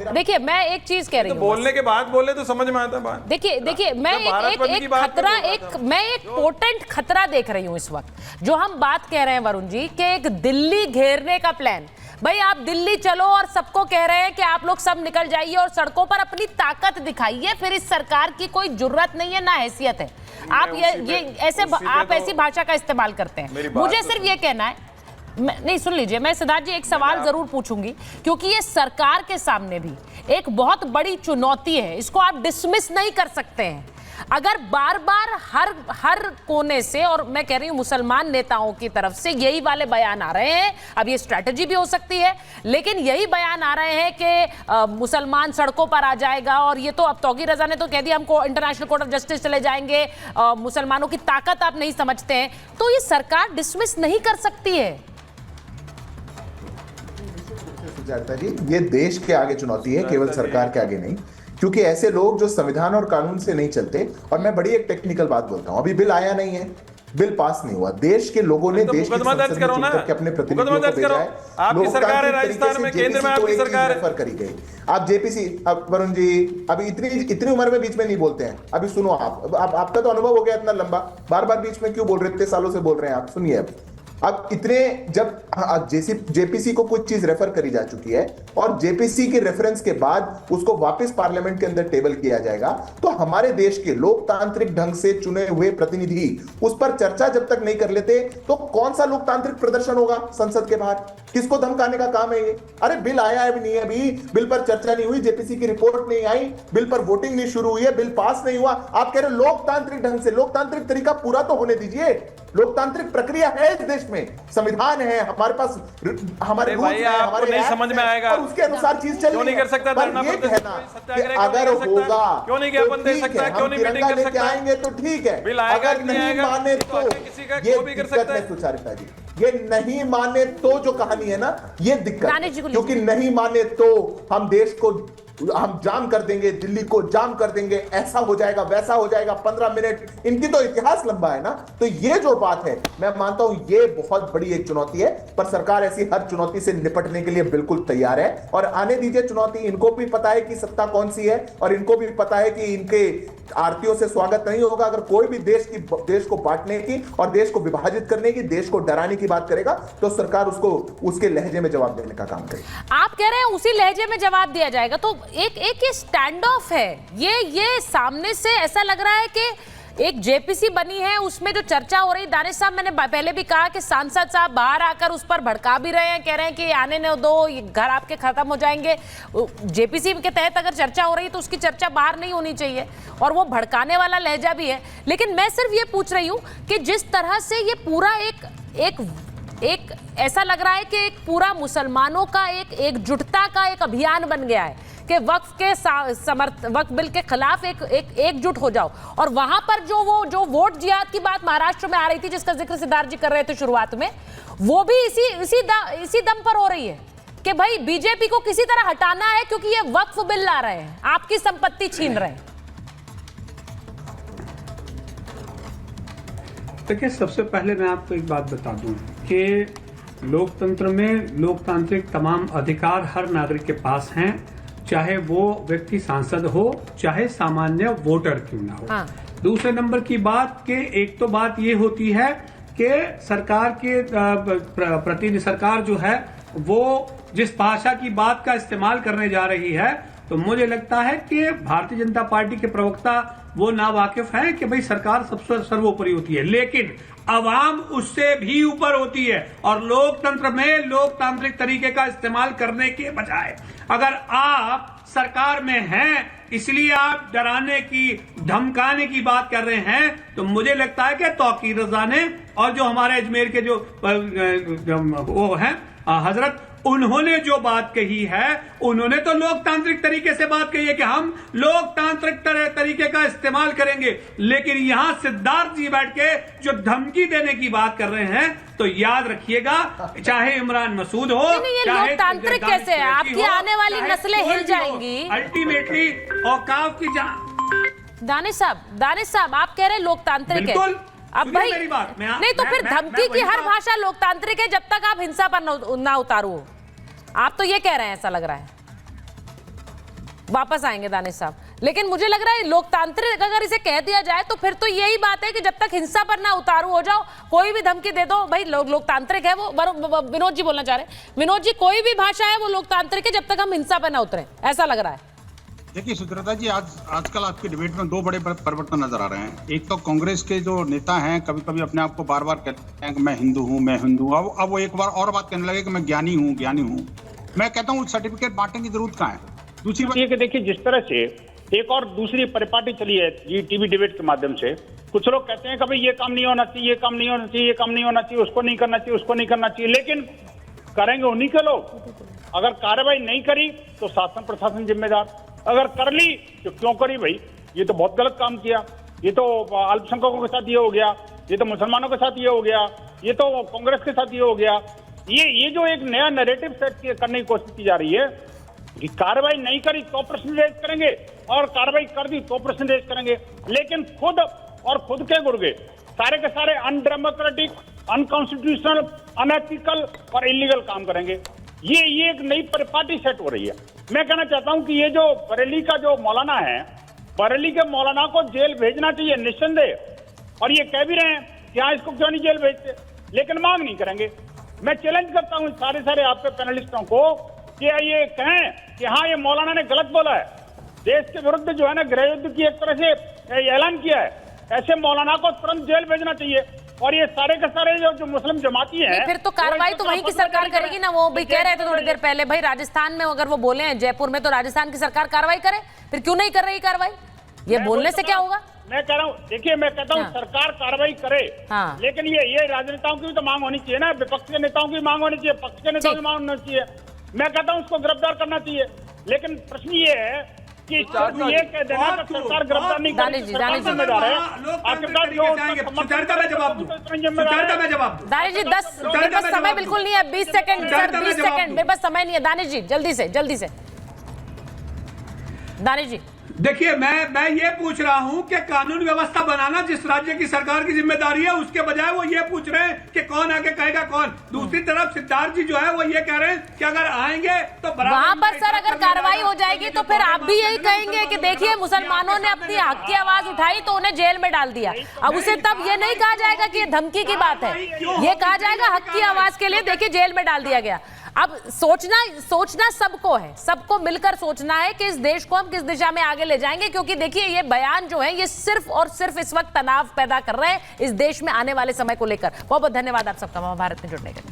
देखिए मैं एक चीज कह रही हूँ, बोलने के बाद बोले तो समझ में आता है बात। देखिए मैं एक खतरा, मैं एक पोटेंट खतरा देख रही हूँ इस वक्त। जो हम बात कह रहे हैं वरुण जी कि एक दिल्ली घेरने का प्लान, भाई आप दिल्ली चलो और सबको कह रहे हैं कि आप लोग सब निकल जाइए और सड़कों पर अपनी ताकत दिखाइए, फिर इस सरकार की कोई जरूरत नहीं है ना हैसियत है। आप ये ऐसे आप ऐसी भाषा का इस्तेमाल करते हैं। मुझे सिर्फ ये कहना है, नहीं सुन लीजिए, मैं सिद्धार्थ जी एक सवाल जरूर पूछूंगी, क्योंकि ये सरकार के सामने भी एक बहुत बड़ी चुनौती है, इसको आप डिसमिस नहीं कर सकते हैं। अगर बार बार हर कोने से, और मैं कह रही हूं मुसलमान नेताओं की तरफ से यही वाले बयान आ रहे हैं, अब ये स्ट्रैटेजी भी हो सकती है, लेकिन यही बयान आ रहे हैं कि मुसलमान सड़कों पर आ जाएगा, और ये तो अब तौकीर रजा ने तो कह दिया हम इंटरनेशनल कोर्ट ऑफ जस्टिस चले जाएंगे, मुसलमानों की ताकत आप नहीं समझते हैं, तो ये सरकार डिसमिस नहीं कर सकती है। सुजाता जी, ये देश के आगे चुनौती है, केवल सरकार के आगे नहीं, क्योंकि ऐसे लोग जो संविधान और कानून से नहीं चलते। और मैं बड़ी एक टेक्निकल बात बोलता हूं, अभी बिल आया नहीं है, बिल पास नहीं हुआ, देश के लोगों ने देश की संसद में चुनकर अपने प्रतिनिधियों को भेजा है। आपकी सरकार है राजस्थान में, केंद्र में आपकी सरकार है, रेफर करी गई। आप जेपीसी, अब वरुण जी अभी इतनी उम्र में बीच में नहीं बोलते हैं, अभी सुनो आपका तो अनुभव हो गया इतना लंबा, बार बार बीच में क्यों बोल रहे, इतने सालों से बोल रहे हैं आप, सुनिए। अब इतने जब जेपीसी को कुछ चीज रेफर करी जा चुकी है और जेपीसी के रेफरेंस के बाद उसको वापस पार्लियामेंट के अंदर टेबल किया जाएगा, तो हमारे देश के लोकतांत्रिक ढंग से चुने हुए प्रतिनिधि उस पर चर्चा जब तक नहीं कर लेते, तो कौन सा लोकतांत्रिक प्रदर्शन होगा संसद के बाहर? किसको धमकाने का काम है ये? अरे बिल आया है भी नहीं, अभी बिल पर चर्चा नहीं हुई, जेपीसी की रिपोर्ट नहीं आई, बिल पर वोटिंग नहीं शुरू हुई है, बिल पास नहीं हुआ, आप कह रहे लोकतांत्रिक ढंग से। लोकतांत्रिक तरीका पूरा तो होने दीजिए, लोकतांत्रिक प्रक्रिया है इस देश में, संविधान है हमारे पास, हमारे रूल्स हैं, हमारे नहीं समझ में आएगा और उसके अनुसार चीज चल रही है। क्यों नहीं कर सकता धरना प्रदर्शन? अगर होगा क्यों नहीं ज्ञापन दे सकता, क्यों नहीं मीटिंग कर सकता? आएंगे तो ठीक है, बिल आएगा अगर नहीं माने तो ये दिक्कत है सुचारिता जी, ये नहीं माने तो जो कहानी है ना, ये दिक्कत, क्योंकि नहीं माने तो हम देश को हम जाम कर देंगे, दिल्ली को जाम कर देंगे, ऐसा हो जाएगा वैसा हो जाएगा, 15 मिनट, इनकी तो इतिहास लंबा है ना। तो ये जो बात है, मैं मानता हूं ये बहुत बड़ी एक चुनौती है, पर सरकार ऐसी हर चुनौती से निपटने के लिए बिल्कुल तैयार है और आने दीजिए चुनौती। इनको भी पता है कि सत्ता कौन सी है और इनको भी पता है कि इनके आरतियों से स्वागत नहीं होगा। अगर कोई भी देश को बांटने की और देश को विभाजित करने की, देश को डराने की बात करेगा, तो सरकार उसको उसके लहजे में जवाब देने का काम करेगी। आप कह रहे हैं उसी लहजे में जवाब दिया जाएगा, तो एक ये स्टैंड ऑफ है, ये सामने से ऐसा लग रहा है कि एक जेपीसी बनी है, उसमें जो चर्चा हो रही, दानिश साहब मैंने पहले भी कहा कि सांसद साहब बाहर आकर उस पर भड़का भी रहे हैं, कह रहे हैं कि आने न दो, ये घर आपके खत्म हो जाएंगे। जेपीसी के तहत अगर चर्चा हो रही है तो उसकी चर्चा बाहर नहीं होनी चाहिए, और वो भड़काने वाला लहजा भी है। लेकिन मैं सिर्फ ये पूछ रही हूं कि जिस तरह से ये पूरा एक ऐसा लग रहा है कि एक पूरा मुसलमानों का एक एकजुटता का एक अभियान बन गया है कि वक्फ बिल के खिलाफ एकजुट हो जाओ, और वहां पर जो वोट जिहाद की बात महाराष्ट्र में आ रही थी, जिसका जिक्र सिद्धार्थ जी कर रहे थे शुरुआत में, वो भी इसी दम पर हो रही है कि भाई बीजेपी को किसी तरह हटाना है, क्योंकि ये वक्फ बिल ला रहे हैं, आपकी संपत्ति छीन रहे हैं। देखिए, सबसे पहले मैं आपको एक बात बता दूं कि लोकतंत्र में लोकतांत्रिक तमाम अधिकार हर नागरिक के पास हैं, चाहे वो व्यक्ति सांसद हो, चाहे सामान्य वोटर क्यों ना हो। हाँ। दूसरे नंबर की बात कि एक तो बात ये होती है कि सरकार के प्रतिनिधि सरकार जो है वो जिस भाषा की बात का इस्तेमाल करने जा रही है, तो मुझे लगता है कि भारतीय जनता पार्टी के प्रवक्ता वो नावाकिफ हैं कि भाई सरकार सबसे सर्वोपरि होती है, लेकिन अवाम उससे भी ऊपर होती है। और लोकतंत्र में लोकतांत्रिक तरीके का इस्तेमाल करने के बजाय अगर आप सरकार में हैं इसलिए आप डराने की, धमकाने की बात कर रहे हैं, तो मुझे लगता है कि तौकीर रजा ने और जो हमारे अजमेर के जो वो हैं हजरत, उन्होंने जो बात कही है, उन्होंने तो लोकतांत्रिक तरीके से बात कही है कि हम लोकतांत्रिक तरीके का इस्तेमाल करेंगे, लेकिन यहां सिद्धार्थ जी बैठ के जो धमकी देने की बात कर रहे हैं, तो याद रखिएगा, चाहे इमरान मसूद हो, ये लोकतांत्रिक कैसे है? आपकी आने वाली नस्लें हिल जाएंगी। अल्टीमेटली औकाफ की दानिश साहब आप कह रहे हैं लोकतांत्रिक है, अब भाई नहीं तो फिर धमकी की हर भाषा लोकतांत्रिक है जब तक आप हिंसा पर ना उतारो। आप तो ये कह रहे हैं, ऐसा लग रहा है। वापस आएंगे दानिश साहब, लेकिन मुझे लग रहा है लोकतांत्रिक अगर इसे कह दिया जाए तो फिर तो यही बात है कि जब तक हिंसा पर ना उतारू हो जाओ, कोई भी धमकी दे दो, भाई लोकतांत्रिक है वो। विनोद जी बोलना चाह रहे हैं। विनोद जी, कोई भी भाषा है वो लोकतांत्रिक है जब तक हम हिंसा पर ना उतरें, ऐसा लग रहा है। देखिए सुचरिता जी, आजकल आपकी डिबेट में दो बड़े परिवर्तन नजर आ रहे हैं। एक तो कांग्रेस के जो नेता हैं कभी कभी अपने आप को बार बार कहते हैं कि मैं हिंदू हूँ, मैं हिंदू हूँ। अब वो एक बार और बात कहने लगे कि मैं ज्ञानी हूँ, ज्ञानी हूँ। मैं कहता हूँ सर्टिफिकेट बांटने की जरूरत कहाँ है। दूसरी बात ये कि देखिए, जिस तरह से एक और दूसरी परिपाटी चली है ये टीवी डिबेट के माध्यम से, कुछ लोग कहते हैं कि भाई ये काम नहीं होना चाहिए, ये काम नहीं होना चाहिए, ये काम नहीं होना चाहिए, उसको नहीं करना चाहिए, उसको नहीं करना चाहिए, लेकिन करेंगे उन्हीं के लोग। अगर कार्रवाई नहीं करी तो शासन प्रशासन जिम्मेदार, अगर कर ली तो क्यों करी भाई, ये तो बहुत गलत काम किया, ये तो अल्पसंख्यकों के साथ ये हो गया, ये तो मुसलमानों के साथ ये हो गया, ये तो कांग्रेस के साथ ये हो गया। ये जो एक नया नैरेटिव सेट करने की कोशिश की जा रही है कि कार्रवाई नहीं करी तो प्रश्न रेज करेंगे और कार्रवाई कर दी तो प्रश्न रेज करेंगे, लेकिन खुद के गुर्गे सारे के सारे अनडेमोक्रेटिक, अनकॉन्स्टिट्यूशनल, अनएथिकल और इलीगल काम करेंगे। ये एक नई परिपाटी सेट हो रही है। मैं कहना चाहता हूं कि ये जो बरेली का जो मौलाना है, बरेली के मौलाना को जेल भेजना चाहिए निस्संदेह, और ये कह भी रहे हैं कि हाँ इसको क्यों नहीं जेल भेजते, लेकिन मांग नहीं करेंगे। मैं चैलेंज करता हूं सारे आपके पैनलिस्टों को कि ये कहें कि हाँ ये मौलाना ने गलत बोला है, देश के विरुद्ध जो है ना गृह युद्ध की एक तरह से ऐलान किया है, ऐसे मौलाना को तुरंत जेल भेजना चाहिए। और ये सारे के सारे जो मुस्लिम जमाती है, फिर तो कार्रवाई तो वहीं की सरकार करेगी ना। वो भी कह रहे थे थोड़ी देर पहले, भाई राजस्थान में अगर वो बोले हैं जयपुर में, तो राजस्थान की सरकार कार्रवाई करे, फिर क्यों नहीं कर रही कार्रवाई? ये बोलने से क्या होगा? मैं कह रहा हूँ, देखिए मैं कहता हूँ सरकार कार्रवाई करे, लेकिन ये राजनेताओं की भी तो मांग होनी चाहिए ना, विपक्ष के नेताओं की मांग होनी चाहिए, पक्ष के नेताओं की मांग होनी चाहिए। मैं कहता हूँ उसको गिरफ्तार करना चाहिए, लेकिन प्रश्न ये है कि ये कह देना कि सरकार गिरफ्तार नहीं करेगी, सरकार जिम्मेदार है। आखिरकार जो दानिश जी 10 मेरे पास समय बिल्कुल नहीं है, 20 सेकंड सर, 20 सेकंड मेरे पास समय नहीं है। दानिश जी जल्दी से दानिश जी। देखिए मैं ये पूछ रहा हूं कि कानून व्यवस्था बनाना जिस राज्य की सरकार की जिम्मेदारी है, उसके बजाय वो ये पूछ रहे हैं कि कौन आके कहेगा कौन। दूसरी तरफ सिद्धार्थ जी जो है वो ये कह रहे हैं कि अगर आएंगे तो वहां पर सर अगर कार्रवाई हो जाएगी तो फिर आप भी यही कहेंगे कि देखिए मुसलमानों ने अपनी हक की आवाज उठाई तो उन्हें जेल में डाल दिया। अब उसे तब ये नहीं कहा जाएगा कि ये धमकी की बात है, ये कहा जाएगा हक की आवाज के लिए देखिए जेल में डाल दिया गया। अब सोचना सबको है, सबको मिलकर सोचना है कि इस देश को हम किस दिशा में आगे ले जाएंगे, क्योंकि देखिए ये बयान जो है ये सिर्फ और सिर्फ इस वक्त तनाव पैदा कर रहे हैं इस देश में आने वाले समय को लेकर। बहुत बहुत धन्यवाद आप सबका महाभारत में जुड़ने के लिए।